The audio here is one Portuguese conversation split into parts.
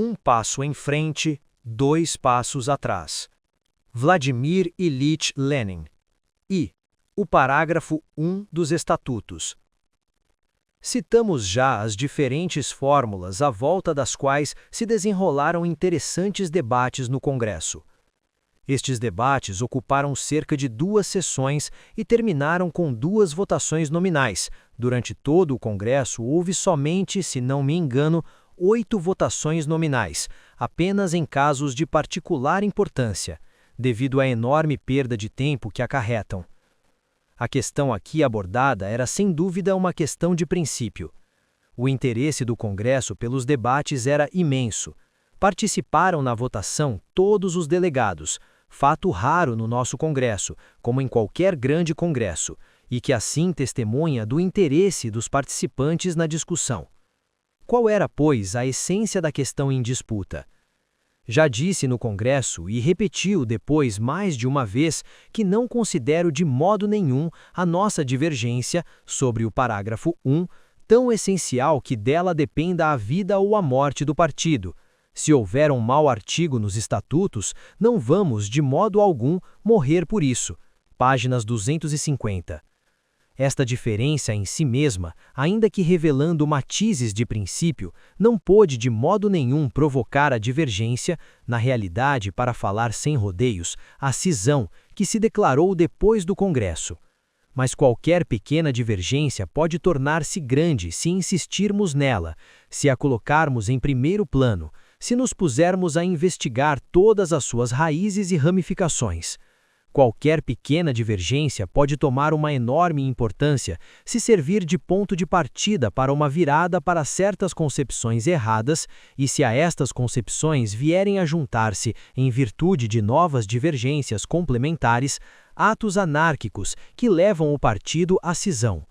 um passo em frente, dois passos atrás. Vladimir Ilyich Lenin. I. O parágrafo 1 dos Estatutos. Citamos já as diferentes fórmulas à volta das quais se desenrolaram interessantes debates no Congresso. Estes debates ocuparam cerca de 2 sessões e terminaram com 2 votações nominais. Durante todo o Congresso houve somente, se não me engano, 8 votações nominais, apenas em casos de particular importância, devido à enorme perda de tempo que acarretam. A questão aqui abordada era sem dúvida uma questão de princípio. O interesse do Congresso pelos debates era imenso. Participaram na votação todos os delegados, fato raro no nosso Congresso, como em qualquer grande congresso, e que assim testemunha do interesse dos participantes na discussão. Qual era, pois, a essência da questão em disputa? Já disse no Congresso e repetiu depois mais de uma vez que não considero de modo nenhum a nossa divergência sobre o parágrafo 1 tão essencial que dela dependa a vida ou a morte do partido. Se houver um mau artigo nos estatutos, não vamos, de modo algum, morrer por isso. Páginas 250. Esta diferença em si mesma, ainda que revelando matizes de princípio, não pôde de modo nenhum provocar a divergência, na realidade, para falar sem rodeios, a cisão, que se declarou depois do Congresso. Mas qualquer pequena divergência pode tornar-se grande se insistirmos nela, se a colocarmos em primeiro plano, se nos pusermos a investigar todas as suas raízes e ramificações. Qualquer pequena divergência pode tomar uma enorme importância se servir de ponto de partida para uma virada para certas concepções erradas e se a estas concepções vierem a juntar-se, em virtude de novas divergências complementares, atos anárquicos que levam o partido à cisão.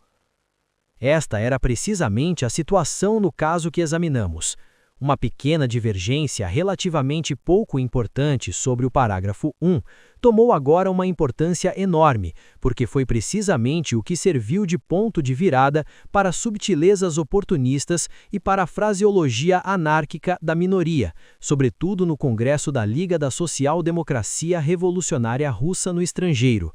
Esta era precisamente a situação no caso que examinamos. Uma pequena divergência relativamente pouco importante sobre o parágrafo 1 tomou agora uma importância enorme, porque foi precisamente o que serviu de ponto de virada para subtilezas oportunistas e para a fraseologia anárquica da minoria, sobretudo no Congresso da Liga da Social-Democracia Revolucionária Russa no estrangeiro.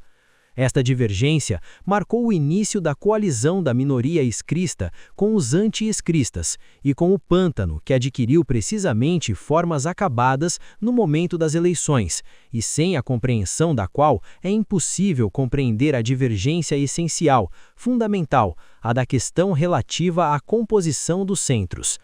Esta divergência marcou o início da coalizão da minoria escrista com os anti-escristas e com o pântano, que adquiriu precisamente formas acabadas no momento das eleições, e sem a compreensão da qual é impossível compreender a divergência essencial, fundamental, a da questão relativa à composição dos centros.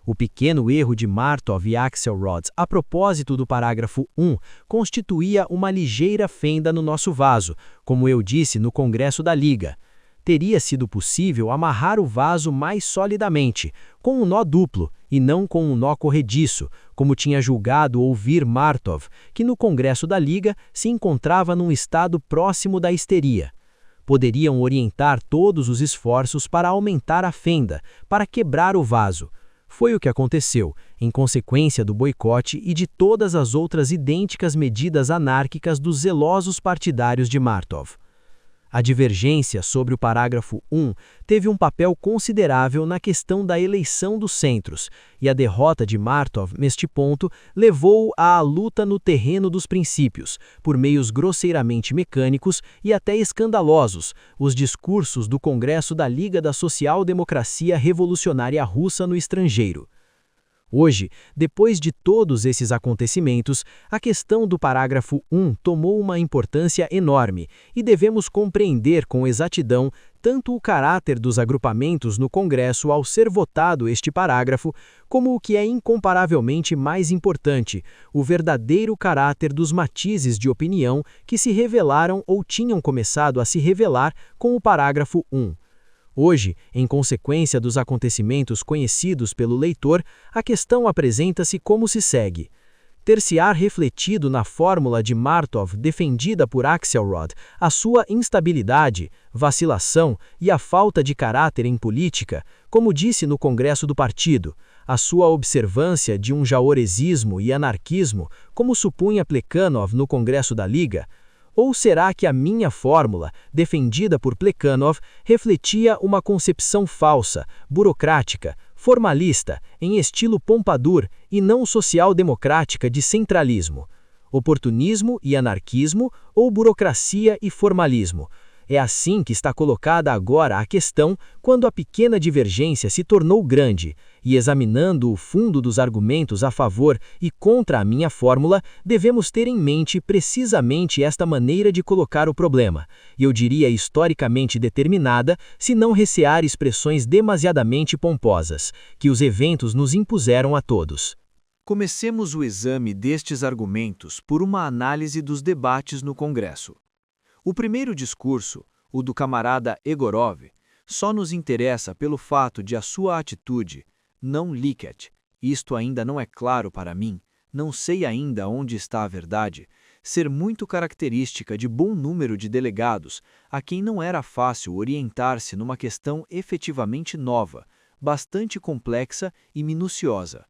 O pequeno erro de Martov e Axelrod a propósito do parágrafo 1 constituía uma ligeira fenda no nosso vaso, como eu disse no Congresso da Liga. Teria sido possível amarrar o vaso mais solidamente, com um nó duplo, e não com um nó corrediço, como tinha julgado ouvir Martov, que no Congresso da Liga se encontrava num estado próximo da histeria. Poderiam orientar todos os esforços para aumentar a fenda, para quebrar o vaso. Foi o que aconteceu, em consequência do boicote e de todas as outras idênticas medidas anárquicas dos zelosos partidários de Martov. A divergência sobre o parágrafo 1 teve um papel considerável na questão da eleição dos centros, e a derrota de Martov neste ponto levou-o à luta no terreno dos princípios, por meios grosseiramente mecânicos e até escandalosos, os discursos do Congresso da Liga da Social-Democracia Revolucionária Russa no estrangeiro. Hoje, depois de todos esses acontecimentos, a questão do parágrafo 1 tomou uma importância enorme e devemos compreender com exatidão tanto o caráter dos agrupamentos no Congresso ao ser votado este parágrafo, como o que é incomparavelmente mais importante, o verdadeiro caráter dos matizes de opinião que se revelaram ou tinham começado a se revelar com o parágrafo 1. Hoje, em consequência dos acontecimentos conhecidos pelo leitor, a questão apresenta-se como se segue. Ter-se-á refletido na fórmula de Martov defendida por Axelrod a sua instabilidade, vacilação e a falta de caráter em política, como disse no Congresso do Partido, a sua observância de um jaoresismo e anarquismo, como supunha Plekhanov no Congresso da Liga? Ou será que a minha fórmula, defendida por Plekhanov, refletia uma concepção falsa, burocrática, formalista, em estilo Pompadour, e não social-democrática de centralismo. Oportunismo e anarquismo ou burocracia e formalismo. É assim que está colocada agora a questão quando a pequena divergência se tornou grande, e examinando o fundo dos argumentos a favor e contra a minha fórmula, devemos ter em mente precisamente esta maneira de colocar o problema, e eu diria historicamente determinada, se não recear expressões demasiadamente pomposas, que os eventos nos impuseram a todos. Comecemos o exame destes argumentos por uma análise dos debates no Congresso. O primeiro discurso, o do camarada Egorov, só nos interessa pelo fato de a sua atitude, não liket, isto ainda não é claro para mim, não sei ainda onde está a verdade, ser muito característica de bom número de delegados a quem não era fácil orientar-se numa questão efetivamente nova, bastante complexa e minuciosa.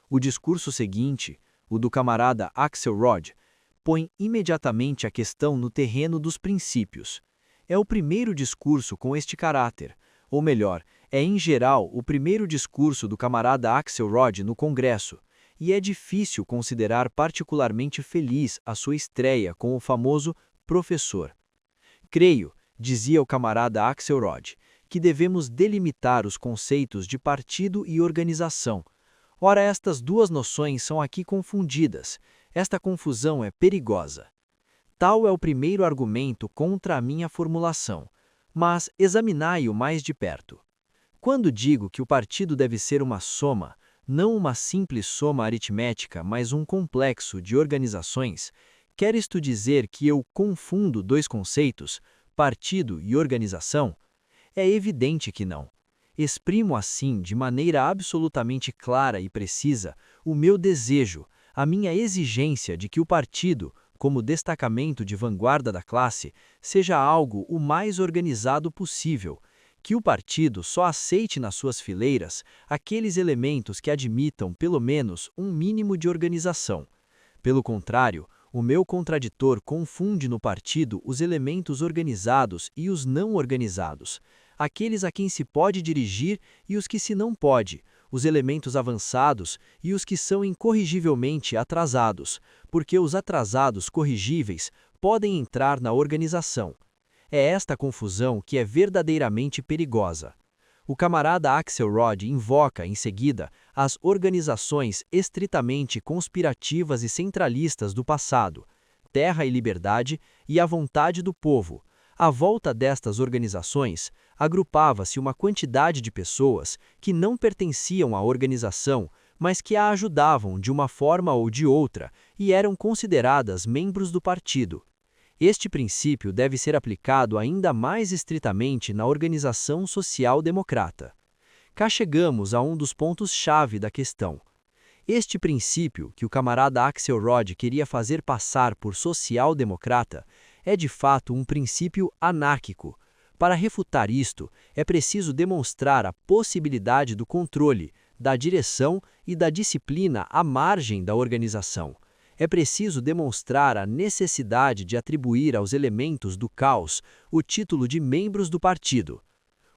O discurso seguinte, o do camarada Axelrod, põe imediatamente a questão no terreno dos princípios. É o primeiro discurso com este caráter, ou melhor, é em geral o primeiro discurso do camarada Axelrod no Congresso, e é difícil considerar particularmente feliz a sua estreia com o famoso professor. Creio, dizia o camarada Axelrod, que devemos delimitar os conceitos de partido e organização. Ora, estas duas noções são aqui confundidas. Esta confusão é perigosa. Tal é o primeiro argumento contra a minha formulação, mas examinai-o mais de perto. Quando digo que o partido deve ser uma soma, não uma simples soma aritmética, mas um complexo de organizações, quer isto dizer que eu confundo dois conceitos, partido e organização? É evidente que não. Exprimo assim, de maneira absolutamente clara e precisa, o meu desejo, a minha exigência de que o partido, como destacamento de vanguarda da classe, seja algo o mais organizado possível, que o partido só aceite nas suas fileiras aqueles elementos que admitam pelo menos um mínimo de organização. Pelo contrário, o meu contraditor confunde no partido os elementos organizados e os não organizados, aqueles a quem se pode dirigir e os que se não pode, os elementos avançados e os que são incorrigivelmente atrasados, porque os atrasados corrigíveis podem entrar na organização. É esta confusão que é verdadeiramente perigosa. O camarada Axelrod invoca, em seguida, as organizações estritamente conspirativas e centralistas do passado, Terra e Liberdade e a vontade do povo. À volta destas organizações, agrupava-se uma quantidade de pessoas que não pertenciam à organização, mas que a ajudavam de uma forma ou de outra e eram consideradas membros do partido. Este princípio deve ser aplicado ainda mais estritamente na organização social-democrata. Cá chegamos a um dos pontos-chave da questão. Este princípio, que o camarada Axelrod queria fazer passar por social-democrata, é de fato um princípio anárquico. Para refutar isto, é preciso demonstrar a possibilidade do controle, da direção e da disciplina à margem da organização. É preciso demonstrar a necessidade de atribuir aos elementos do caos o título de membros do partido.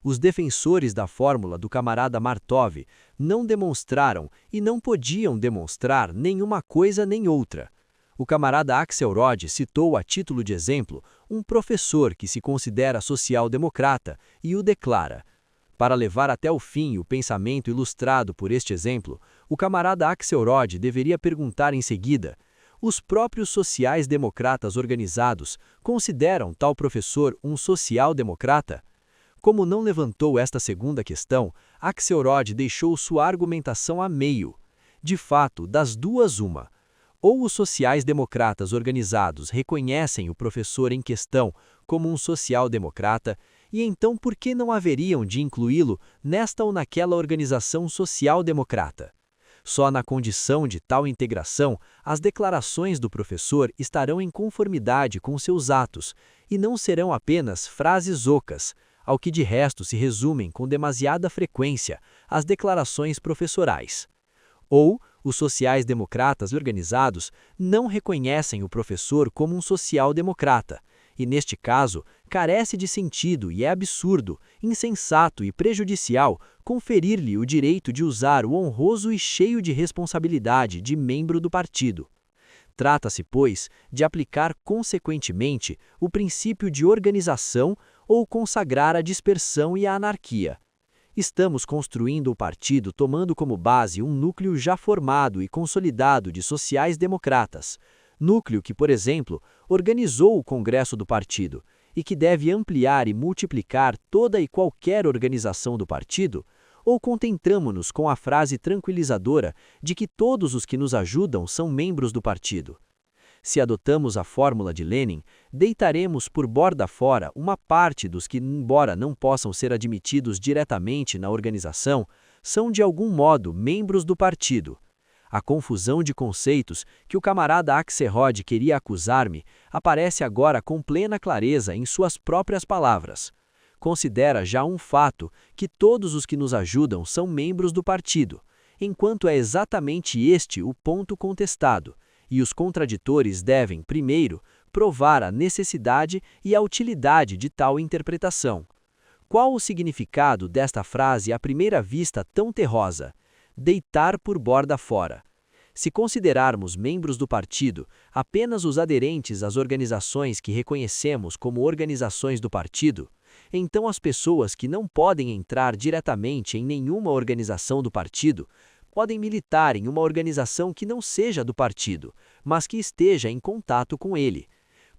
Os defensores da fórmula do camarada Martov não demonstraram e não podiam demonstrar nenhuma coisa nem outra. O camarada Axelrod citou a título de exemplo um professor que se considera social-democrata e o declara. Para levar até o fim o pensamento ilustrado por este exemplo, o camarada Axelrod deveria perguntar em seguida: os próprios sociais-democratas organizados consideram tal professor um social-democrata? Como não levantou esta segunda questão, Axelrod deixou sua argumentação a meio. De fato, das duas uma. Ou os sociais-democratas organizados reconhecem o professor em questão como um social-democrata, e então por que não haveriam de incluí-lo nesta ou naquela organização social-democrata? Só na condição de tal integração, as declarações do professor estarão em conformidade com seus atos, e não serão apenas frases ocas, ao que de resto se resumem com demasiada frequência as declarações professorais. Ou os sociais-democratas organizados não reconhecem o professor como um social-democrata, e neste caso, carece de sentido e é absurdo, insensato e prejudicial conferir-lhe o direito de usar o honroso e cheio de responsabilidade de membro do partido. Trata-se, pois, de aplicar consequentemente o princípio de organização ou consagrar a dispersão e a anarquia. Estamos construindo o partido tomando como base um núcleo já formado e consolidado de sociais-democratas, núcleo que, por exemplo, organizou o Congresso do Partido e que deve ampliar e multiplicar toda e qualquer organização do partido, ou contentamo-nos com a frase tranquilizadora de que todos os que nos ajudam são membros do partido? Se adotamos a fórmula de Lenin, deitaremos por borda fora uma parte dos que, embora não possam ser admitidos diretamente na organização, são de algum modo membros do partido. A confusão de conceitos que o camarada Axelrod queria acusar-me aparece agora com plena clareza em suas próprias palavras. Considera já um fato que todos os que nos ajudam são membros do partido, enquanto é exatamente este o ponto contestado, e os contraditores devem, primeiro, provar a necessidade e a utilidade de tal interpretação. Qual o significado desta frase à primeira vista tão terrosa? Deitar por borda fora. Se considerarmos membros do partido apenas os aderentes às organizações que reconhecemos como organizações do partido, então as pessoas que não podem entrar diretamente em nenhuma organização do partido podem militar em uma organização que não seja do partido, mas que esteja em contato com ele.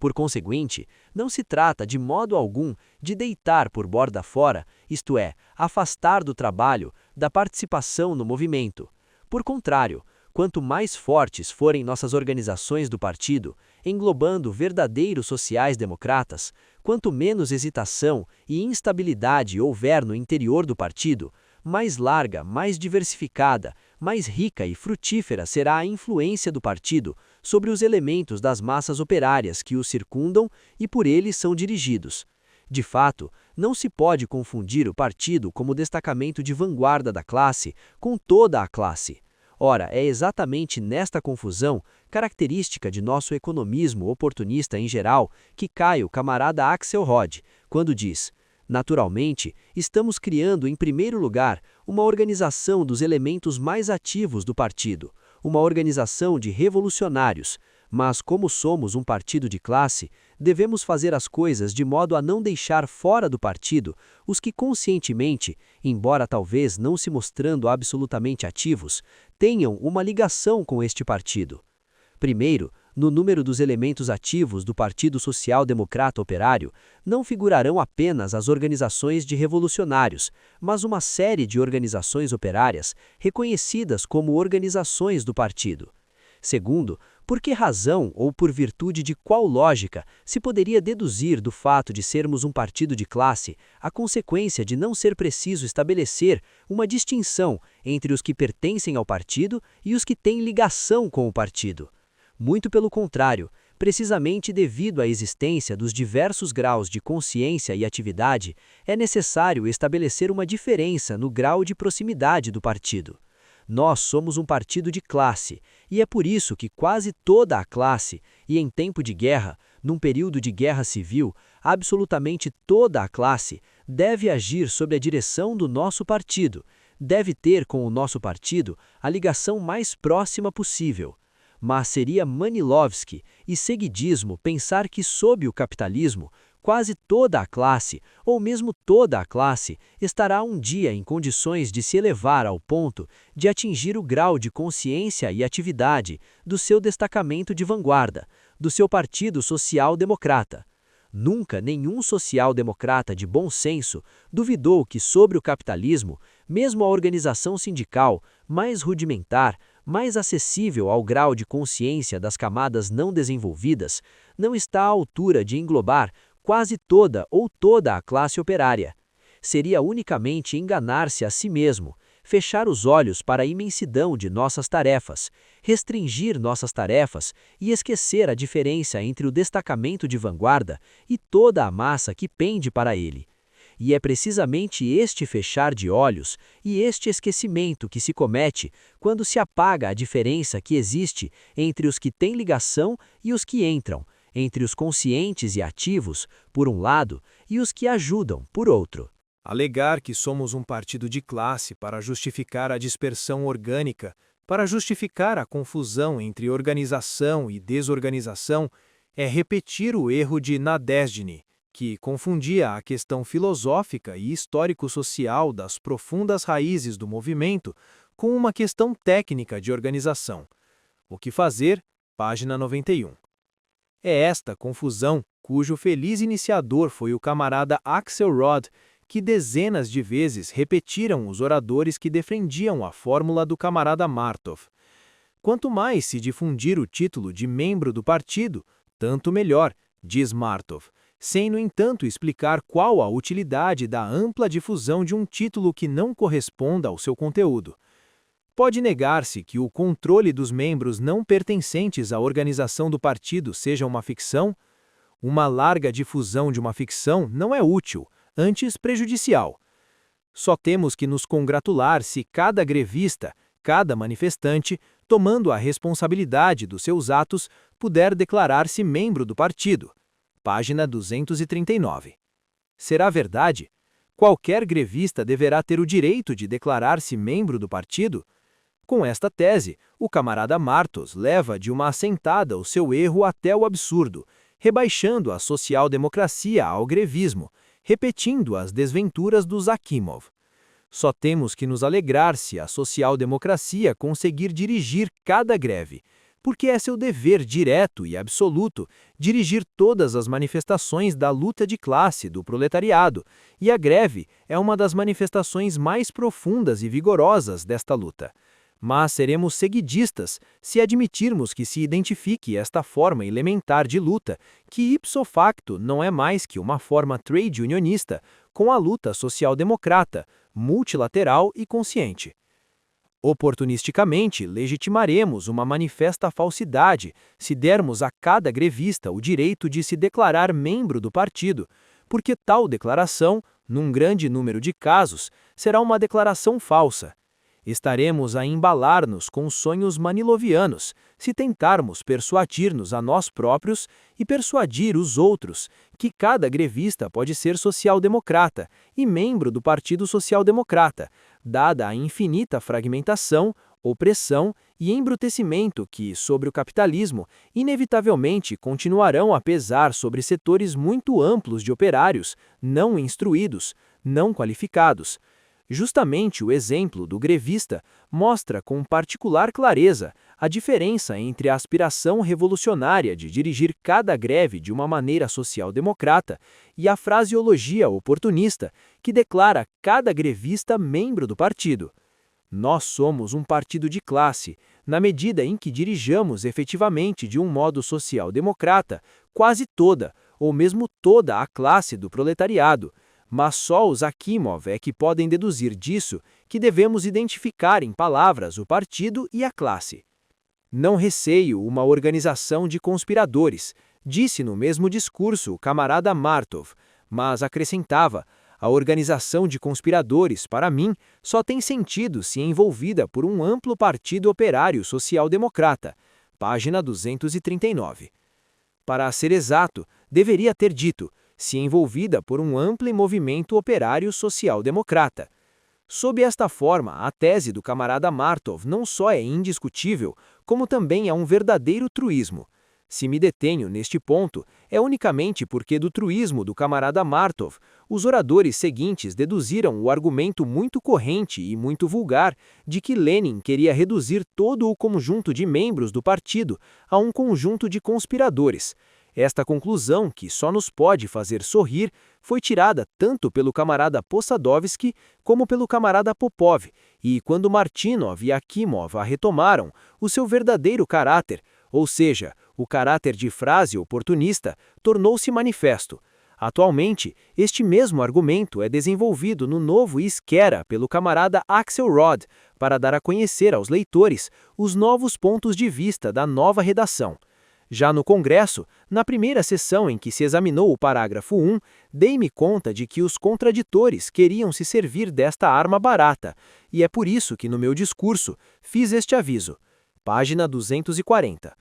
Por conseguinte, não se trata de modo algum de deitar por borda fora, isto é, afastar do trabalho, da participação no movimento. Por contrário, quanto mais fortes forem nossas organizações do partido, englobando verdadeiros sociais-democratas, quanto menos hesitação e instabilidade houver no interior do partido, mais larga, mais diversificada, mais rica e frutífera será a influência do partido sobre os elementos das massas operárias que o circundam e por ele são dirigidos. De fato, não se pode confundir o partido como destacamento de vanguarda da classe com toda a classe. Ora, é exatamente nesta confusão, característica de nosso economismo oportunista em geral, que cai o camarada Axelrod, quando diz: naturalmente, estamos criando, em primeiro lugar, uma organização dos elementos mais ativos do partido, uma organização de revolucionários, mas como somos um partido de classe, devemos fazer as coisas de modo a não deixar fora do partido os que conscientemente, embora talvez não se mostrando absolutamente ativos, tenham uma ligação com este partido. Primeiro, no número dos elementos ativos do Partido Social Democrata Operário, não figurarão apenas as organizações de revolucionários, mas uma série de organizações operárias reconhecidas como organizações do partido. Segundo, por que razão ou por virtude de qual lógica se poderia deduzir do fato de sermos um partido de classe a consequência de não ser preciso estabelecer uma distinção entre os que pertencem ao partido e os que têm ligação com o partido? Muito pelo contrário, precisamente devido à existência dos diversos graus de consciência e atividade, é necessário estabelecer uma diferença no grau de proximidade do partido. Nós somos um partido de classe, e é por isso que quase toda a classe, e em tempo de guerra, num período de guerra civil, absolutamente toda a classe, deve agir sob a direção do nosso partido, deve ter com o nosso partido a ligação mais próxima possível. Mas seria Manilovski e seguidismo pensar que, sob o capitalismo, quase toda a classe, ou mesmo toda a classe, estará um dia em condições de se elevar ao ponto de atingir o grau de consciência e atividade do seu destacamento de vanguarda, do seu Partido Social-Democrata. Nunca nenhum social-democrata de bom senso duvidou que, sobre o capitalismo, mesmo a organização sindical, mais rudimentar, mais acessível ao grau de consciência das camadas não desenvolvidas, não está à altura de englobar quase toda ou toda a classe operária. Seria unicamente enganar-se a si mesmo, fechar os olhos para a imensidão de nossas tarefas, restringir nossas tarefas e esquecer a diferença entre o destacamento de vanguarda e toda a massa que pende para ele. E é precisamente este fechar de olhos e este esquecimento que se comete quando se apaga a diferença que existe entre os que têm ligação e os que entram, entre os conscientes e ativos, por um lado, e os que ajudam, por outro. Alegar que somos um partido de classe para justificar a dispersão orgânica, para justificar a confusão entre organização e desorganização, é repetir o erro de Nadezhdin, que confundia a questão filosófica e histórico-social das profundas raízes do movimento com uma questão técnica de organização. O que fazer? Página 91. É esta confusão cujo feliz iniciador foi o camarada Axelrod, que dezenas de vezes repetiram os oradores que defendiam a fórmula do camarada Martov. Quanto mais se difundir o título de membro do partido, tanto melhor, diz Martov, sem, no entanto, explicar qual a utilidade da ampla difusão de um título que não corresponda ao seu conteúdo. Pode negar-se que o controle dos membros não pertencentes à organização do partido seja uma ficção? Uma larga difusão de uma ficção não é útil, antes prejudicial. Só temos que nos congratular se cada grevista, cada manifestante, tomando a responsabilidade dos seus atos, puder declarar-se membro do partido. Página 239. Será verdade? Qualquer grevista deverá ter o direito de declarar-se membro do partido? Com esta tese, o camarada Martos leva de uma assentada o seu erro até o absurdo, rebaixando a social-democracia ao grevismo, repetindo as desventuras dos Akimov. Só temos que nos alegrar se a social-democracia conseguir dirigir cada greve, porque é seu dever direto e absoluto dirigir todas as manifestações da luta de classe do proletariado, e a greve é uma das manifestações mais profundas e vigorosas desta luta. Mas seremos seguidistas se admitirmos que se identifique esta forma elementar de luta, que ipso facto não é mais que uma forma trade unionista, com a luta social-democrata, multilateral e consciente. Oportunisticamente, legitimaremos uma manifesta falsidade se dermos a cada grevista o direito de se declarar membro do partido, porque tal declaração, num grande número de casos, será uma declaração falsa. Estaremos a embalar-nos com sonhos manilovianos se tentarmos persuadir-nos a nós próprios e persuadir os outros que cada grevista pode ser social-democrata e membro do Partido Social-Democrata, dada a infinita fragmentação, opressão e embrutecimento que, sobre o capitalismo, inevitavelmente continuarão a pesar sobre setores muito amplos de operários, não instruídos, não qualificados. Justamente o exemplo do grevista mostra com particular clareza a diferença entre a aspiração revolucionária de dirigir cada greve de uma maneira social-democrata e a fraseologia oportunista que declara cada grevista membro do partido. Nós somos um partido de classe, na medida em que dirijamos efetivamente de um modo social-democrata quase toda, ou mesmo toda a classe do proletariado, mas só os Akimov é que podem deduzir disso que devemos identificar em palavras o partido e a classe. Não receio uma organização de conspiradores, disse no mesmo discurso o camarada Martov, mas acrescentava, a organização de conspiradores, para mim, só tem sentido se envolvida por um amplo partido operário social-democrata. Página 239. Para ser exato, deveria ter dito, se envolvida por um amplo movimento operário social-democrata. Sob esta forma, a tese do camarada Martov não só é indiscutível, como também é um verdadeiro truísmo. Se me detenho neste ponto, é unicamente porque do truísmo do camarada Martov, os oradores seguintes deduziram o argumento muito corrente e muito vulgar de que Lenin queria reduzir todo o conjunto de membros do partido a um conjunto de conspiradores. Esta conclusão, que só nos pode fazer sorrir, foi tirada tanto pelo camarada Possadovsky como pelo camarada Popov, e quando Martinov e Akimov a retomaram, o seu verdadeiro caráter, ou seja, o caráter de frase oportunista, tornou-se manifesto. Atualmente, este mesmo argumento é desenvolvido no novo Esquerra pelo camarada Axelrod, para dar a conhecer aos leitores os novos pontos de vista da nova redação. Já no Congresso, na primeira sessão em que se examinou o parágrafo 1, dei-me conta de que os contraditores queriam se servir desta arma barata, e é por isso que no meu discurso fiz este aviso. Página 240.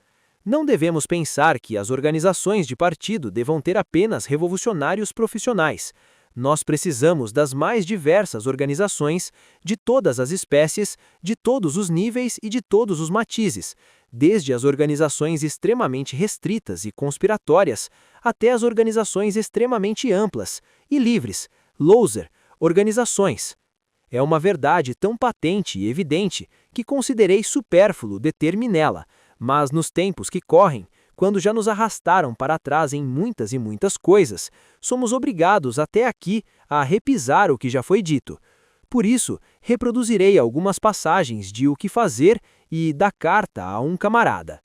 Não devemos pensar que as organizações de partido devam ter apenas revolucionários profissionais. Nós precisamos das mais diversas organizações, de todas as espécies, de todos os níveis e de todos os matizes, desde as organizações extremamente restritas e conspiratórias, até as organizações extremamente amplas e livres, loser, organizações. É uma verdade tão patente e evidente que considerei supérfluo deter-me nela, mas nos tempos que correm, quando já nos arrastaram para trás em muitas e muitas coisas, somos obrigados até aqui a repisar o que já foi dito. Por isso, reproduzirei algumas passagens de O que Fazer e da Carta a um Camarada.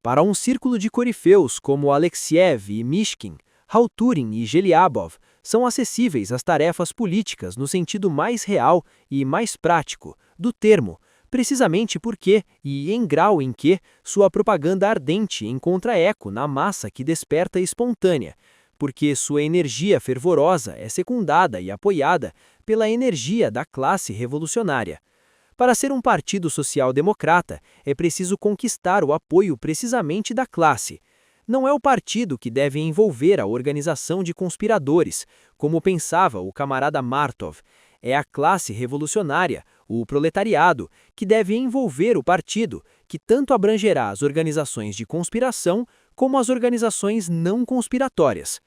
Para um círculo de corifeus como Alexiev e Mishkin, Halturin e Geliabov, são acessíveis as tarefas políticas no sentido mais real e mais prático do termo, precisamente porque, e em grau em que, sua propaganda ardente encontra eco na massa que desperta espontânea, porque sua energia fervorosa é secundada e apoiada pela energia da classe revolucionária. Para ser um partido social-democrata, é preciso conquistar o apoio precisamente da classe. Não é o partido que deve envolver a organização de conspiradores, como pensava o camarada Martov. É a classe revolucionária, o proletariado, que deve envolver o partido, que tanto abrangerá as organizações de conspiração como as organizações não conspiratórias.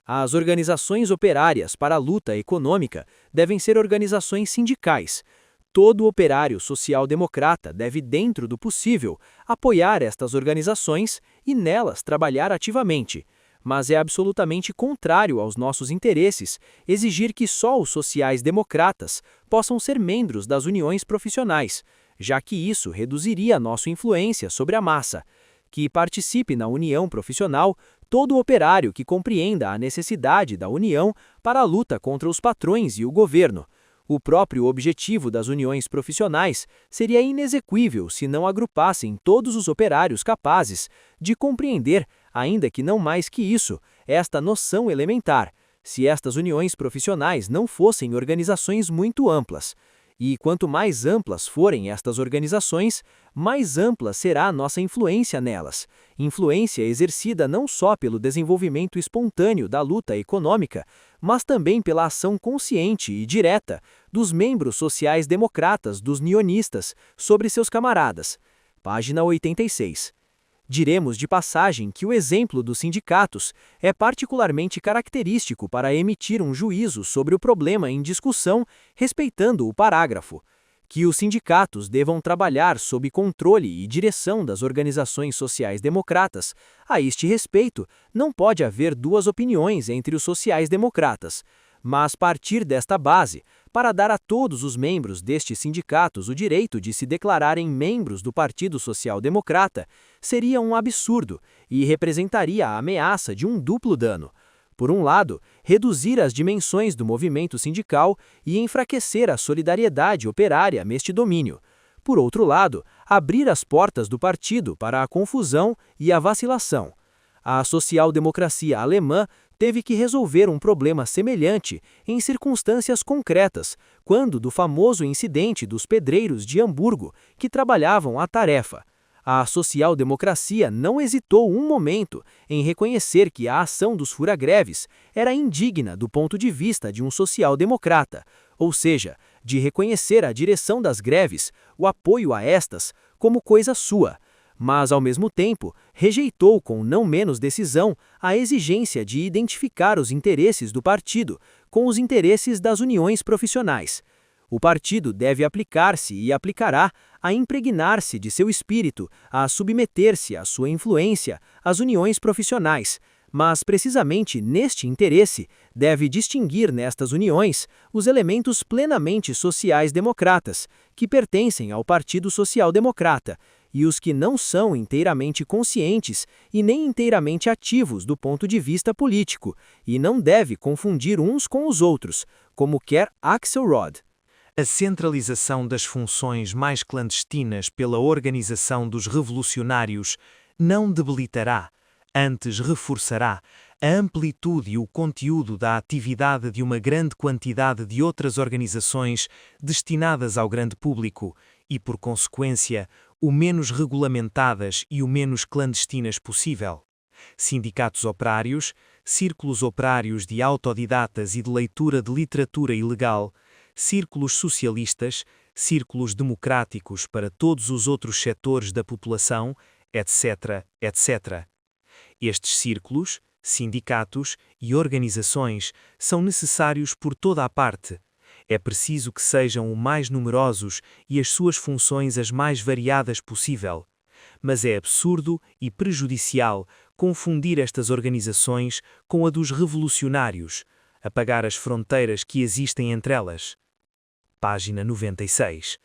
As organizações operárias para a luta econômica devem ser organizações sindicais. Todo operário social-democrata deve, dentro do possível, apoiar estas organizações e nelas trabalhar ativamente. Mas é absolutamente contrário aos nossos interesses exigir que só os sociais-democratas possam ser membros das uniões profissionais, já que isso reduziria nossa influência sobre a massa. Que participe na união profissional todo operário que compreenda a necessidade da união para a luta contra os patrões e o governo. O próprio objetivo das uniões profissionais seria inexequível se não agrupassem todos os operários capazes de compreender, ainda que não mais que isso, esta noção elementar, se estas uniões profissionais não fossem organizações muito amplas. E quanto mais amplas forem estas organizações, mais ampla será a nossa influência nelas. Influência exercida não só pelo desenvolvimento espontâneo da luta econômica, mas também pela ação consciente e direta dos membros sociais-democratas dos nionistas sobre seus camaradas. Página 86. Diremos de passagem que o exemplo dos sindicatos é particularmente característico para emitir um juízo sobre o problema em discussão, respeitando o parágrafo. Que os sindicatos devam trabalhar sob controle e direção das organizações sociais-democratas. A este respeito, não pode haver duas opiniões entre os sociais-democratas, mas partir desta base, para dar a todos os membros destes sindicatos o direito de se declararem membros do Partido Social Democrata, seria um absurdo e representaria a ameaça de um duplo dano. Por um lado, reduzir as dimensões do movimento sindical e enfraquecer a solidariedade operária neste domínio. Por outro lado, abrir as portas do partido para a confusão e a vacilação. A social-democracia alemã teve que resolver um problema semelhante em circunstâncias concretas, quando do famoso incidente dos pedreiros de Hamburgo, que trabalhavam a tarefa. A social-democracia não hesitou um momento em reconhecer que a ação dos fura-greves era indigna do ponto de vista de um social-democrata, ou seja, de reconhecer a direção das greves, o apoio a estas, como coisa sua. Mas, ao mesmo tempo, rejeitou com não menos decisão a exigência de identificar os interesses do partido com os interesses das uniões profissionais. O partido deve aplicar-se e aplicará a impregnar-se de seu espírito, a submeter-se à sua influência às uniões profissionais, mas precisamente neste interesse deve distinguir nestas uniões os elementos plenamente sociais-democratas, que pertencem ao Partido Social-Democrata, e os que não são inteiramente conscientes e nem inteiramente ativos do ponto de vista político, e não deve confundir uns com os outros, como quer Axelrod. A centralização das funções mais clandestinas pela organização dos revolucionários não debilitará, antes reforçará, a amplitude e o conteúdo da atividade de uma grande quantidade de outras organizações destinadas ao grande público e, por consequência, o menos regulamentadas e o menos clandestinas possível. Sindicatos operários, círculos operários de autodidatas e de leitura de literatura ilegal, círculos socialistas, círculos democráticos para todos os outros setores da população, etc., etc. Estes círculos, sindicatos e organizações são necessários por toda a parte. É preciso que sejam o mais numerosos e as suas funções as mais variadas possível. Mas é absurdo e prejudicial confundir estas organizações com a dos revolucionários, apagar as fronteiras que existem entre elas. Página 96.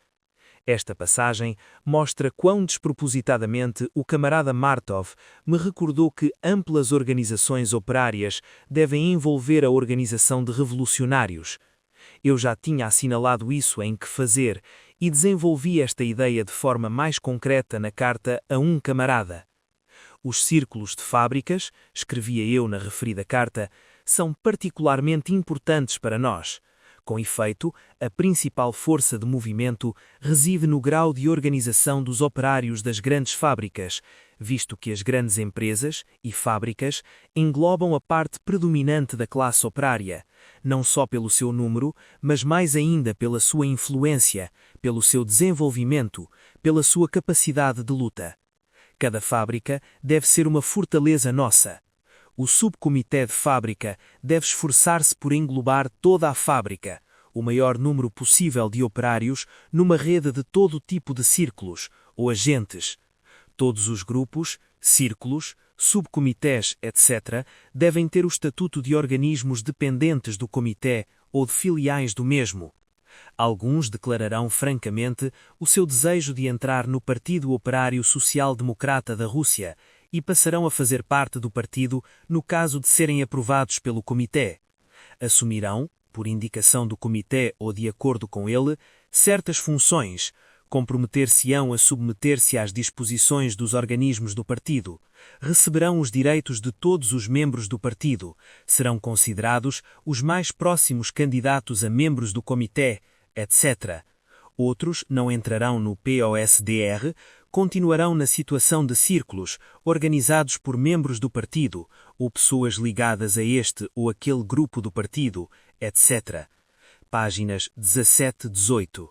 Esta passagem mostra quão despropositadamente o camarada Martov me recordou que amplas organizações operárias devem envolver a organização de revolucionários. Eu já tinha assinalado isso em Que Fazer e desenvolvi esta ideia de forma mais concreta na carta a um camarada. Os círculos de fábricas, escrevia eu na referida carta, são particularmente importantes para nós. Com efeito, a principal força de movimento reside no grau de organização dos operários das grandes fábricas, visto que as grandes empresas e fábricas englobam a parte predominante da classe operária, não só pelo seu número, mas mais ainda pela sua influência, pelo seu desenvolvimento, pela sua capacidade de luta. Cada fábrica deve ser uma fortaleza nossa. O subcomitê de fábrica deve esforçar-se por englobar toda a fábrica, o maior número possível de operários, numa rede de todo tipo de círculos, ou agentes. Todos os grupos, círculos, subcomitês, etc., devem ter o estatuto de organismos dependentes do comitê ou de filiais do mesmo. Alguns declararão francamente o seu desejo de entrar no Partido Operário Social-Democrata da Rússia e passarão a fazer parte do partido no caso de serem aprovados pelo comitê. Assumirão, por indicação do comitê ou de acordo com ele, certas funções, comprometer-se-ão a submeter-se às disposições dos organismos do partido, receberão os direitos de todos os membros do partido, serão considerados os mais próximos candidatos a membros do comitê, etc. Outros não entrarão no POSDR, continuarão na situação de círculos, organizados por membros do partido, ou pessoas ligadas a este ou aquele grupo do partido, etc. Páginas 17-18.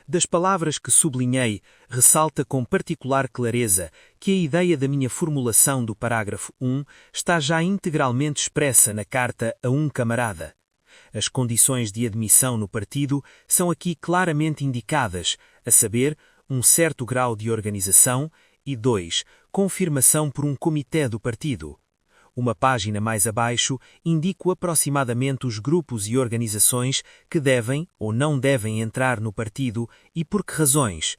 Das palavras que sublinhei, ressalta com particular clareza que a ideia da minha formulação do parágrafo 1 está já integralmente expressa na carta a um camarada. As condições de admissão no partido são aqui claramente indicadas, a saber, um certo grau de organização e 2. Confirmação por um comitê do partido. Uma página mais abaixo indico aproximadamente os grupos e organizações que devem ou não devem entrar no partido e por que razões.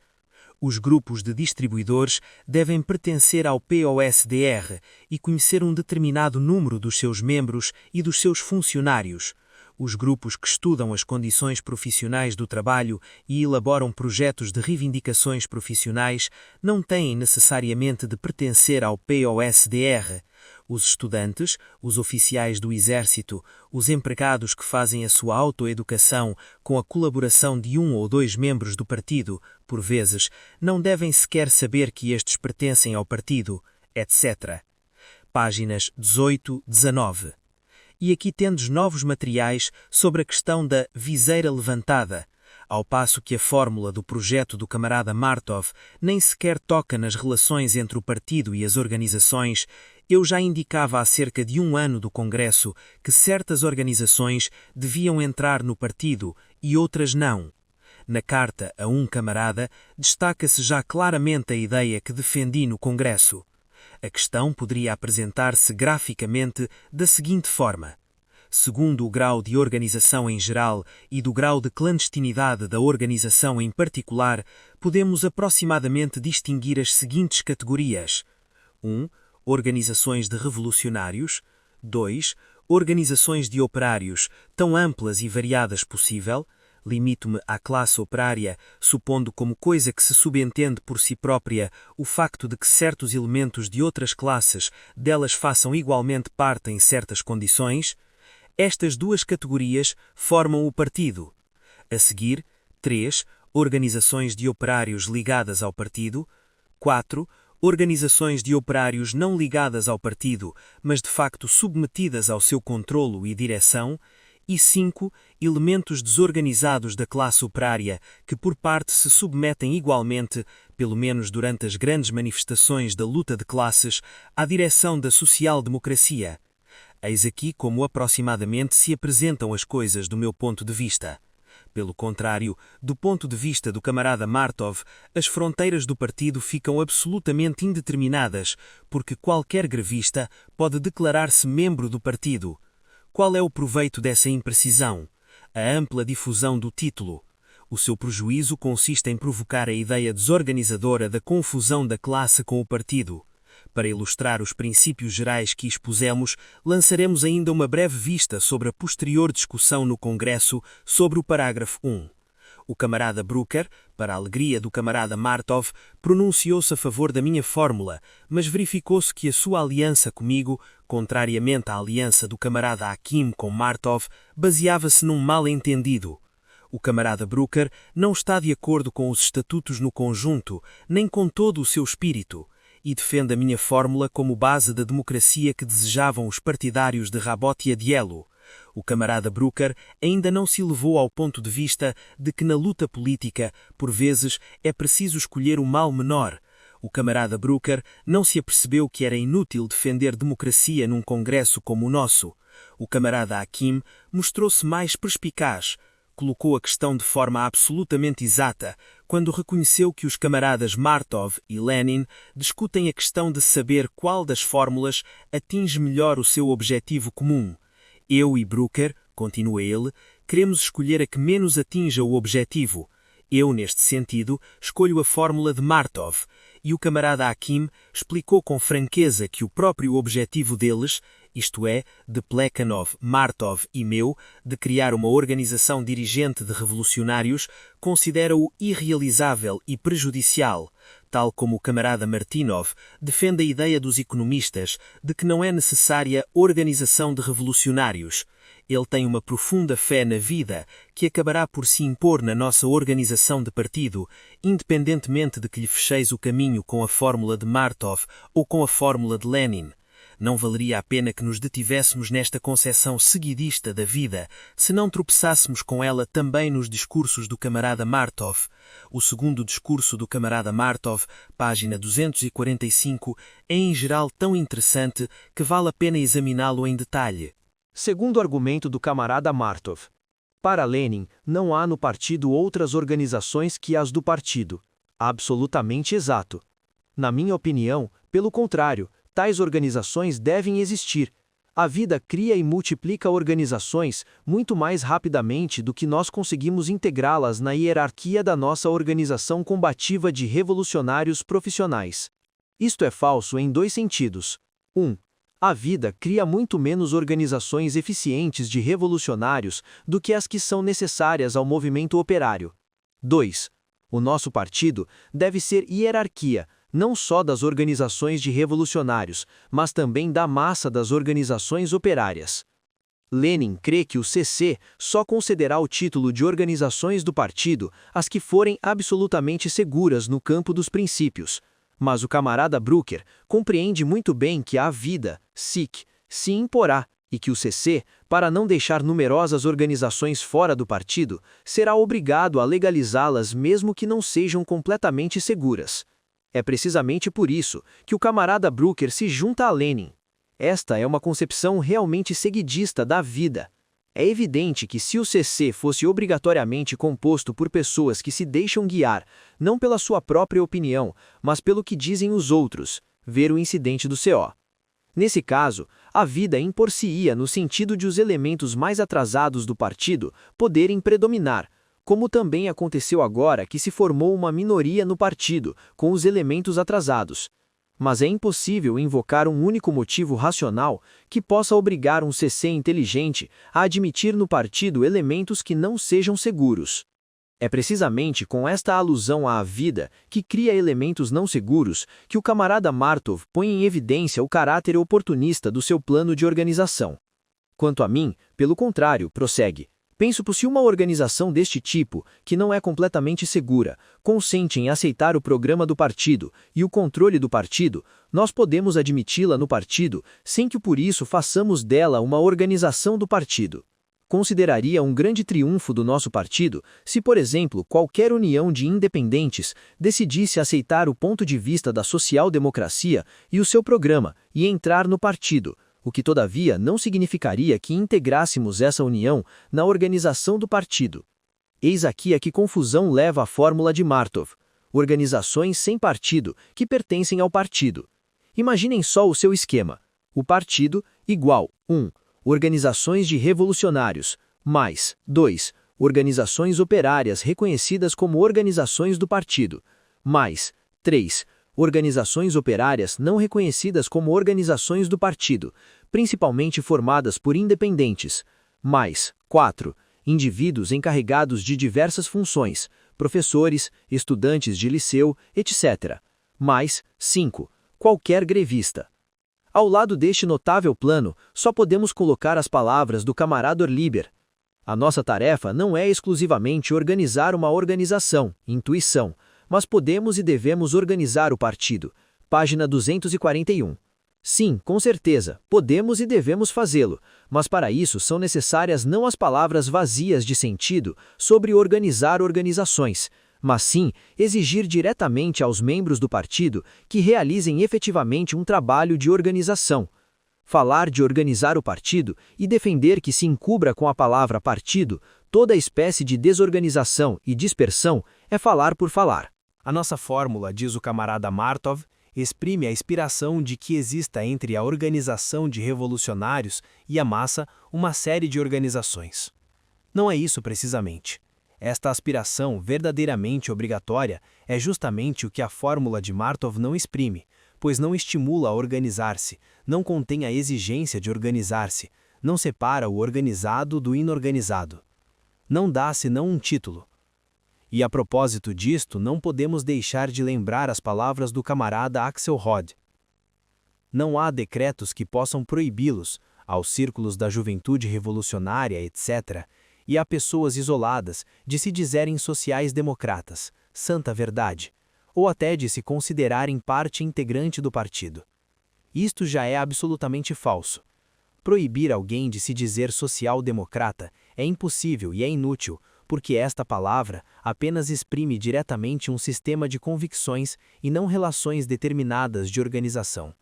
Os grupos de distribuidores devem pertencer ao POSDR e conhecer um determinado número dos seus membros e dos seus funcionários. Os grupos que estudam as condições profissionais do trabalho e elaboram projetos de reivindicações profissionais não têm necessariamente de pertencer ao POSDR. Os estudantes, os oficiais do exército, os empregados que fazem a sua autoeducação com a colaboração de um ou dois membros do partido, por vezes, não devem sequer saber que estes pertencem ao partido, etc. Páginas 18-19. E aqui tendes novos materiais sobre a questão da viseira levantada, ao passo que a fórmula do projeto do camarada Martov nem sequer toca nas relações entre o partido e as organizações. Eu já indicava há cerca de um ano do Congresso que certas organizações deviam entrar no partido e outras não. Na carta a um camarada, destaca-se já claramente a ideia que defendi no Congresso. A questão poderia apresentar-se graficamente da seguinte forma. Segundo o grau de organização em geral e do grau de clandestinidade da organização em particular, podemos aproximadamente distinguir as seguintes categorias. 1. Organizações de revolucionários. 2. Organizações de operários, tão amplas e variadas possível. Limito-me à classe operária, supondo como coisa que se subentende por si própria o facto de que certos elementos de outras classes delas façam igualmente parte em certas condições. Estas duas categorias formam o partido. A seguir, 3. Organizações de operários ligadas ao partido. 4. Organizações de operários não ligadas ao partido, mas de facto submetidas ao seu controlo e direção. E 5. Elementos desorganizados da classe operária que por parte se submetem igualmente, pelo menos durante as grandes manifestações da luta de classes, à direção da social-democracia. Eis aqui como aproximadamente se apresentam as coisas do meu ponto de vista. Pelo contrário, do ponto de vista do camarada Martov, as fronteiras do partido ficam absolutamente indeterminadas, porque qualquer grevista pode declarar-se membro do partido. Qual é o proveito dessa imprecisão? A ampla difusão do título. O seu prejuízo consiste em provocar a ideia desorganizadora da confusão da classe com o partido. Para ilustrar os princípios gerais que expusemos, lançaremos ainda uma breve vista sobre a posterior discussão no Congresso sobre o parágrafo 1. O camarada Brucker, para a alegria do camarada Martov, pronunciou-se a favor da minha fórmula, mas verificou-se que a sua aliança comigo, contrariamente à aliança do camarada Hakim com Martov, baseava-se num mal-entendido. O camarada Brucker não está de acordo com os estatutos no conjunto, nem com todo o seu espírito, e defende a minha fórmula como base da democracia que desejavam os partidários de Rabot e Adielo. O camarada Brucker ainda não se elevou ao ponto de vista de que na luta política, por vezes, é preciso escolher o mal menor. O camarada Brucker não se apercebeu que era inútil defender democracia num congresso como o nosso. O camarada Hakim mostrou-se mais perspicaz. Colocou a questão de forma absolutamente exata, quando reconheceu que os camaradas Martov e Lenin discutem a questão de saber qual das fórmulas atinge melhor o seu objetivo comum. Eu e Brucker, continua ele, queremos escolher a que menos atinja o objetivo. Eu, neste sentido, escolho a fórmula de Martov, e o camarada Hakim explicou com franqueza que o próprio objetivo deles, isto é, de Plekhanov, Martov e meu, de criar uma organização dirigente de revolucionários, considera-o irrealizável e prejudicial, tal como o camarada Martinov defende a ideia dos economistas de que não é necessária organização de revolucionários. Ele tem uma profunda fé na vida que acabará por se impor na nossa organização de partido, independentemente de que lhe fecheis o caminho com a fórmula de Martov ou com a fórmula de Lenin. Não valeria a pena que nos detivéssemos nesta concepção seguidista da vida, se não tropeçássemos com ela também nos discursos do camarada Martov. O segundo discurso do camarada Martov, página 245, é em geral tão interessante que vale a pena examiná-lo em detalhe. Segundo argumento do camarada Martov. Para Lenin, não há no partido outras organizações que as do partido. Absolutamente exato. Na minha opinião, pelo contrário, tais organizações devem existir. A vida cria e multiplica organizações muito mais rapidamente do que nós conseguimos integrá-las na hierarquia da nossa organização combativa de revolucionários profissionais. Isto é falso em dois sentidos. 1. A vida cria muito menos organizações eficientes de revolucionários do que as que são necessárias ao movimento operário. 2. O nosso partido deve ser hierarquia, não só das organizações de revolucionários, mas também da massa das organizações operárias. Lenin crê que o CC só concederá o título de organizações do partido às que forem absolutamente seguras no campo dos princípios. Mas o camarada Brucker compreende muito bem que a vida, SIC, se imporá, e que o CC, para não deixar numerosas organizações fora do partido, será obrigado a legalizá-las mesmo que não sejam completamente seguras. É precisamente por isso que o camarada Brucker se junta a Lenin. Esta é uma concepção realmente seguidista da vida. É evidente que se o CC fosse obrigatoriamente composto por pessoas que se deixam guiar, não pela sua própria opinião, mas pelo que dizem os outros, ver o incidente do CO. Nesse caso, a vida impor-se-ia no sentido de os elementos mais atrasados do partido poderem predominar, como também aconteceu agora que se formou uma minoria no partido, com os elementos atrasados. Mas é impossível invocar um único motivo racional que possa obrigar um CC inteligente a admitir no partido elementos que não sejam seguros. É precisamente com esta alusão à vida que cria elementos não seguros que o camarada Martov põe em evidência o caráter oportunista do seu plano de organização. Quanto a mim, pelo contrário, prossegue. Penso-se uma organização deste tipo, que não é completamente segura, consente em aceitar o programa do partido e o controle do partido, nós podemos admiti-la no partido, sem que por isso façamos dela uma organização do partido. Consideraria um grande triunfo do nosso partido se, por exemplo, qualquer união de independentes decidisse aceitar o ponto de vista da social-democracia e o seu programa e entrar no partido, o que todavia não significaria que integrássemos essa união na organização do partido. Eis aqui a que confusão leva a fórmula de Martov: organizações sem partido que pertencem ao partido. Imaginem só o seu esquema. O partido igual 1. Organizações de revolucionários, mais 2. Organizações operárias reconhecidas como organizações do partido, mais 3. Organizações operárias não reconhecidas como organizações do partido, principalmente formadas por independentes, mais 4. Indivíduos encarregados de diversas funções, professores, estudantes de liceu, etc., mais 5. Qualquer grevista. Ao lado deste notável plano, só podemos colocar as palavras do camarada Orliber. A nossa tarefa não é exclusivamente organizar uma organização, intuição, mas podemos e devemos organizar o partido. Página 241. Sim, com certeza, podemos e devemos fazê-lo, mas para isso são necessárias não as palavras vazias de sentido sobre organizar organizações, mas sim exigir diretamente aos membros do partido que realizem efetivamente um trabalho de organização. Falar de organizar o partido e defender que se encubra com a palavra partido toda espécie de desorganização e dispersão é falar por falar. A nossa fórmula, diz o camarada Martov, exprime a aspiração de que exista entre a organização de revolucionários e a massa uma série de organizações. Não é isso precisamente. Esta aspiração verdadeiramente obrigatória é justamente o que a fórmula de Martov não exprime, pois não estimula a organizar-se, não contém a exigência de organizar-se, não separa o organizado do inorganizado. Não dá senão um título. E a propósito disto, não podemos deixar de lembrar as palavras do camarada Axelrod. Não há decretos que possam proibi-los, aos círculos da juventude revolucionária, etc., e a pessoas isoladas de se dizerem sociais-democratas, santa verdade, ou até de se considerarem parte integrante do partido. Isto já é absolutamente falso. Proibir alguém de se dizer social-democrata é impossível e é inútil, porque esta palavra apenas exprime diretamente um sistema de convicções e não relações determinadas de organização.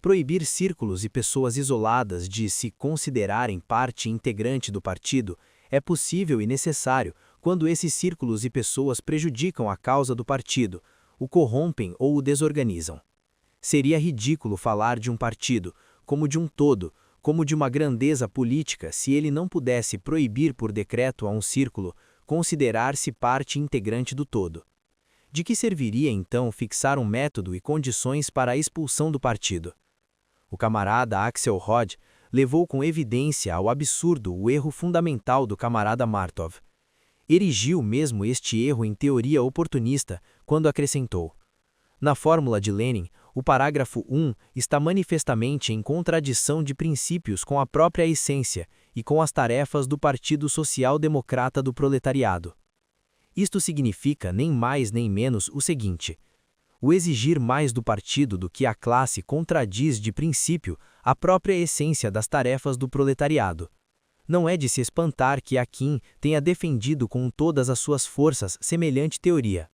Proibir círculos e pessoas isoladas de se considerarem parte integrante do partido é possível e necessário quando esses círculos e pessoas prejudicam a causa do partido, o corrompem ou o desorganizam. Seria ridículo falar de um partido como de um todo, como de uma grandeza política, se ele não pudesse proibir por decreto a um círculo considerar-se parte integrante do todo. De que serviria então fixar um método e condições para a expulsão do partido? O camarada Axelrod levou com evidência ao absurdo o erro fundamental do camarada Martov. Erigiu mesmo este erro em teoria oportunista quando acrescentou: na fórmula de Lenin, o parágrafo 1 está manifestamente em contradição de princípios com a própria essência e com as tarefas do Partido Social-Democrata do Proletariado. Isto significa nem mais nem menos o seguinte: o exigir mais do partido do que a classe contradiz de princípio a própria essência das tarefas do proletariado. Não é de se espantar que Akin tenha defendido com todas as suas forças semelhante teoria.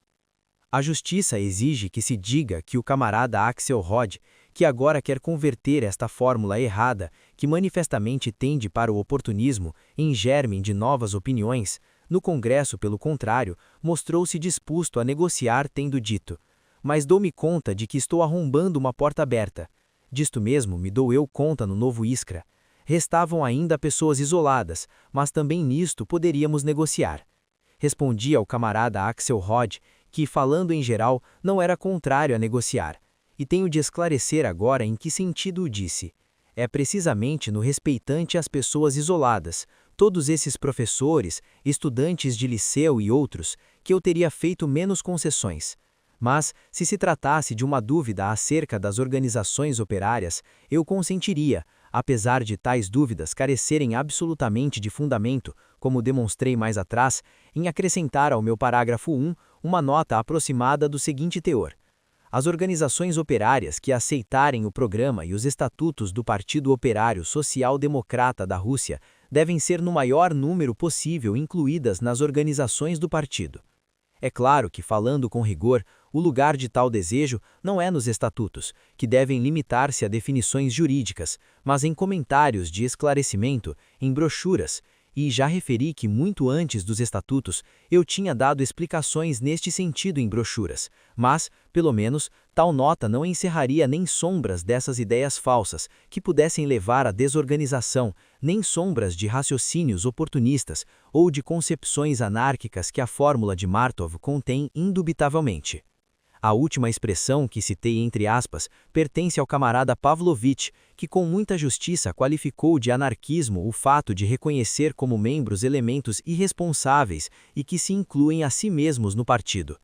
A justiça exige que se diga que o camarada Axelrod, que agora quer converter esta fórmula errada, que manifestamente tende para o oportunismo, em germe de novas opiniões, no Congresso, pelo contrário, mostrou-se disposto a negociar, tendo dito: mas dou-me conta de que estou arrombando uma porta aberta. Disto mesmo me dou eu conta no novo Iskra. Restavam ainda pessoas isoladas, mas também nisto poderíamos negociar. Respondi ao camarada Axelrod que, falando em geral, não era contrário a negociar, e tenho de esclarecer agora em que sentido o disse. É precisamente no respeitante às pessoas isoladas, todos esses professores, estudantes de liceu e outros, que eu teria feito menos concessões. Mas, se tratasse de uma dúvida acerca das organizações operárias, eu consentiria, apesar de tais dúvidas carecerem absolutamente de fundamento, como demonstrei mais atrás, em acrescentar ao meu parágrafo 1 uma nota aproximada do seguinte teor: as organizações operárias que aceitarem o programa e os estatutos do Partido Operário Social-Democrata da Rússia devem ser no maior número possível incluídas nas organizações do partido. É claro que, falando com rigor, o lugar de tal desejo não é nos estatutos, que devem limitar-se a definições jurídicas, mas em comentários de esclarecimento, em brochuras, e já referi que muito antes dos estatutos eu tinha dado explicações neste sentido em brochuras, mas, pelo menos, tal nota não encerraria nem sombras dessas ideias falsas que pudessem levar à desorganização, nem sombras de raciocínios oportunistas ou de concepções anárquicas que a fórmula de Martov contém indubitavelmente. A última expressão que citei entre aspas pertence ao camarada Pavlovich, que com muita justiça qualificou de anarquismo o fato de reconhecer como membros elementos irresponsáveis e que se incluem a si mesmos no partido.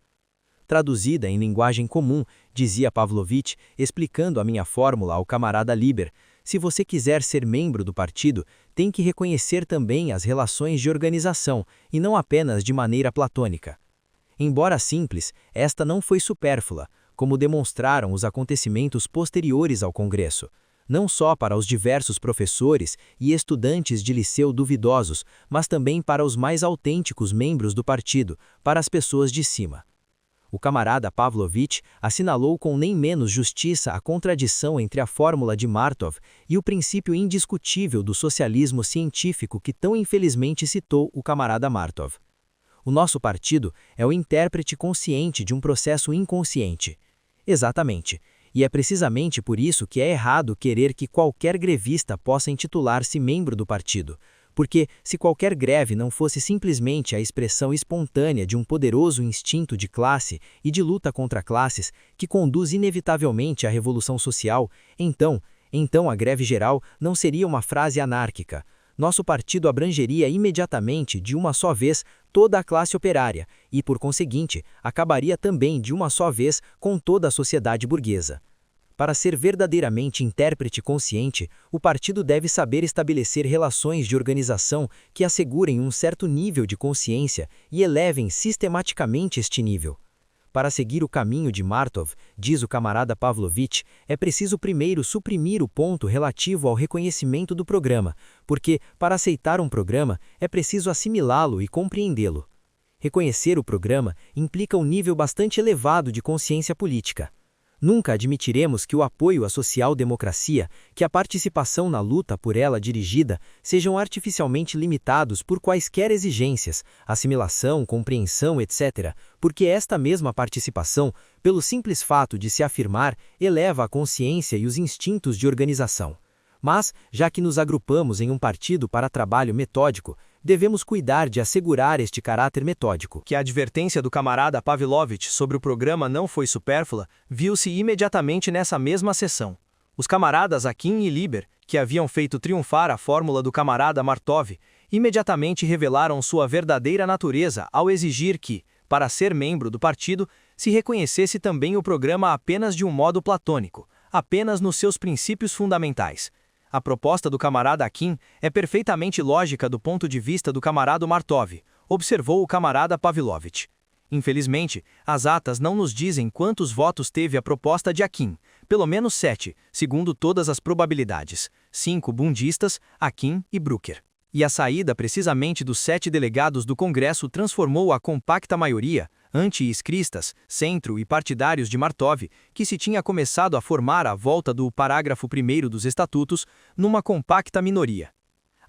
Traduzida em linguagem comum, dizia Pavlovich, explicando a minha fórmula ao camarada Liber, se você quiser ser membro do partido, tem que reconhecer também as relações de organização, e não apenas de maneira platônica. Embora simples, esta não foi supérflua, como demonstraram os acontecimentos posteriores ao Congresso, não só para os diversos professores e estudantes de liceu duvidosos, mas também para os mais autênticos membros do partido, para as pessoas de cima. O camarada Pavlovich assinalou com nem menos justiça a contradição entre a fórmula de Martov e o princípio indiscutível do socialismo científico que tão infelizmente citou o camarada Martov. O nosso partido é o intérprete consciente de um processo inconsciente. Exatamente. E é precisamente por isso que é errado querer que qualquer grevista possa intitular-se membro do partido. Porque, se qualquer greve não fosse simplesmente a expressão espontânea de um poderoso instinto de classe e de luta contra classes que conduz inevitavelmente à revolução social, então a greve geral não seria uma frase anárquica. Nosso partido abrangeria imediatamente, de uma só vez, toda a classe operária e, por conseguinte, acabaria também de uma só vez com toda a sociedade burguesa. Para ser verdadeiramente intérprete consciente, o partido deve saber estabelecer relações de organização que assegurem um certo nível de consciência e elevem sistematicamente este nível. Para seguir o caminho de Martov, diz o camarada Pavlovich, é preciso primeiro suprimir o ponto relativo ao reconhecimento do programa, porque, para aceitar um programa, é preciso assimilá-lo e compreendê-lo. Reconhecer o programa implica um nível bastante elevado de consciência política. Nunca admitiremos que o apoio à social-democracia, que a participação na luta por ela dirigida, sejam artificialmente limitados por quaisquer exigências, assimilação, compreensão, etc., porque esta mesma participação, pelo simples fato de se afirmar, eleva a consciência e os instintos de organização. Mas, já que nos agrupamos em um partido para trabalho metódico, devemos cuidar de assegurar este caráter metódico. Que a advertência do camarada Pavlovich sobre o programa não foi supérflua, viu-se imediatamente nessa mesma sessão. Os camaradas Akin e Liber, que haviam feito triunfar a fórmula do camarada Martov, imediatamente revelaram sua verdadeira natureza ao exigir que, para ser membro do partido, se reconhecesse também o programa apenas de um modo platônico, apenas nos seus princípios fundamentais. A proposta do camarada Akin é perfeitamente lógica do ponto de vista do camarada Martov, observou o camarada Pavlovich. Infelizmente, as atas não nos dizem quantos votos teve a proposta de Akin, pelo menos 7, segundo todas as probabilidades, 5 bundistas, Akin e Brucker. E a saída precisamente dos 7 delegados do Congresso transformou a compacta maioria, anti-iskristas, centro e partidários de Martov, que se tinha começado a formar à volta do parágrafo 1º dos estatutos, numa compacta minoria.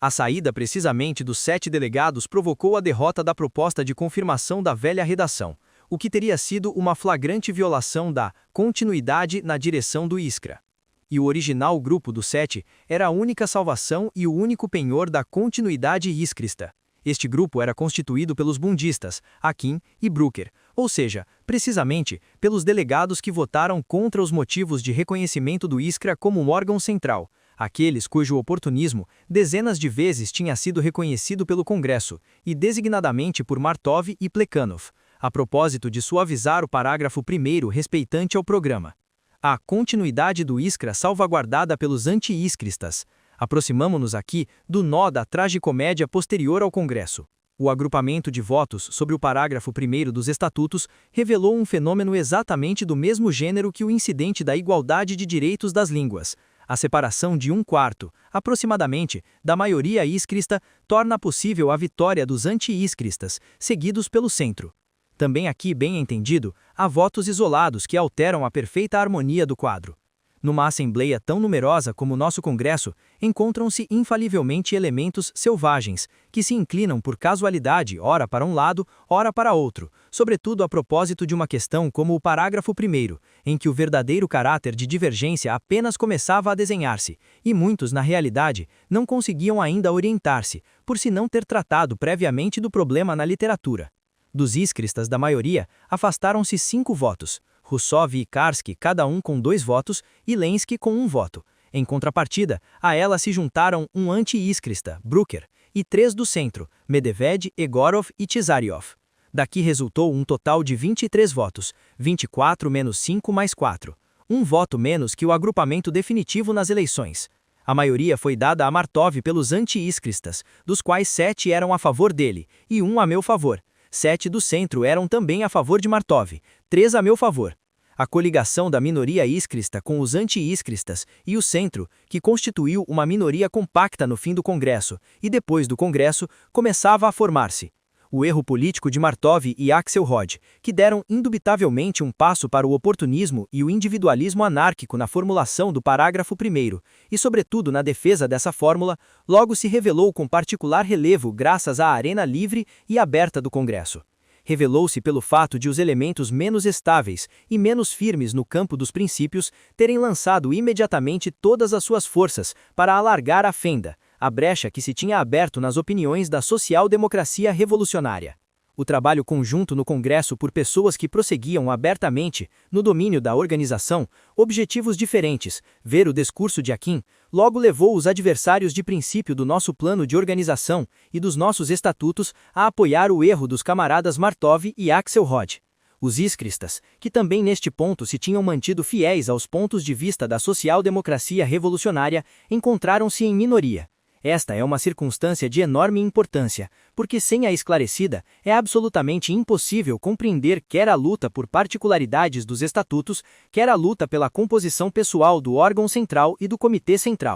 A saída precisamente dos 7 delegados provocou a derrota da proposta de confirmação da velha redação, o que teria sido uma flagrante violação da continuidade na direção do Iskra. E o original grupo dos 7 era a única salvação e o único penhor da continuidade iskrista. Este grupo era constituído pelos bundistas, Akin e Brucker, ou seja, precisamente, pelos delegados que votaram contra os motivos de reconhecimento do Iskra como um órgão central, aqueles cujo oportunismo dezenas de vezes tinha sido reconhecido pelo Congresso, e designadamente por Martov e Plekhanov, a propósito de suavizar o parágrafo 1º respeitante ao programa. A continuidade do Iskra salvaguardada pelos anti-iskristas, Aproximamo-nos aqui do nó da tragicomédia posterior ao Congresso. O agrupamento de votos sobre o parágrafo 1º dos Estatutos revelou um fenômeno exatamente do mesmo gênero que o incidente da igualdade de direitos das línguas. A separação de 1/4, aproximadamente, da maioria iscrista torna possível a vitória dos anti-iscristas, seguidos pelo centro. Também aqui, bem entendido, há votos isolados que alteram a perfeita harmonia do quadro. Numa assembleia tão numerosa como o nosso Congresso, encontram-se infalivelmente elementos selvagens, que se inclinam por casualidade ora para um lado, ora para outro, sobretudo a propósito de uma questão como o parágrafo 1º, em que o verdadeiro caráter de divergência apenas começava a desenhar-se, e muitos, na realidade, não conseguiam ainda orientar-se, por se não ter tratado previamente do problema na literatura. Dos iscristas da maioria, afastaram-se 5 votos. Rousseau e Karski, cada um com 2 votos, e Lenski com 1 voto. Em contrapartida, a ela se juntaram um anti-iscrista, Brucker, e 3 do centro, Medved, Egorov e Tsaryov. Daqui resultou um total de 23 votos, 24 menos 5 mais 4. 1 voto menos que o agrupamento definitivo nas eleições. A maioria foi dada a Martov pelos anti-iscristas, dos quais 7 eram a favor dele, e 1 a meu favor. 7 do centro eram também a favor de Martov, 3 a meu favor. A coligação da minoria iscrista com os anti-iscristas e o centro, que constituiu uma minoria compacta no fim do Congresso, e depois do Congresso, começava a formar-se. O erro político de Martov e Axelrod, que deram indubitavelmente um passo para o oportunismo e o individualismo anárquico na formulação do parágrafo 1º, e sobretudo na defesa dessa fórmula, logo se revelou com particular relevo graças à arena livre e aberta do Congresso. Revelou-se pelo fato de os elementos menos estáveis e menos firmes no campo dos princípios terem lançado imediatamente todas as suas forças para alargar a fenda, a brecha que se tinha aberto nas opiniões da social-democracia revolucionária. O trabalho conjunto no Congresso por pessoas que prosseguiam abertamente, no domínio da organização, objetivos diferentes, ver o discurso de Akin, logo levou os adversários de princípio do nosso plano de organização e dos nossos estatutos a apoiar o erro dos camaradas Martov e Axelrod. Os iscristas, que também neste ponto se tinham mantido fiéis aos pontos de vista da social-democracia revolucionária, encontraram-se em minoria. Esta é uma circunstância de enorme importância, porque sem a esclarecida, é absolutamente impossível compreender quer a luta por particularidades dos estatutos, quer a luta pela composição pessoal do órgão central e do comitê central.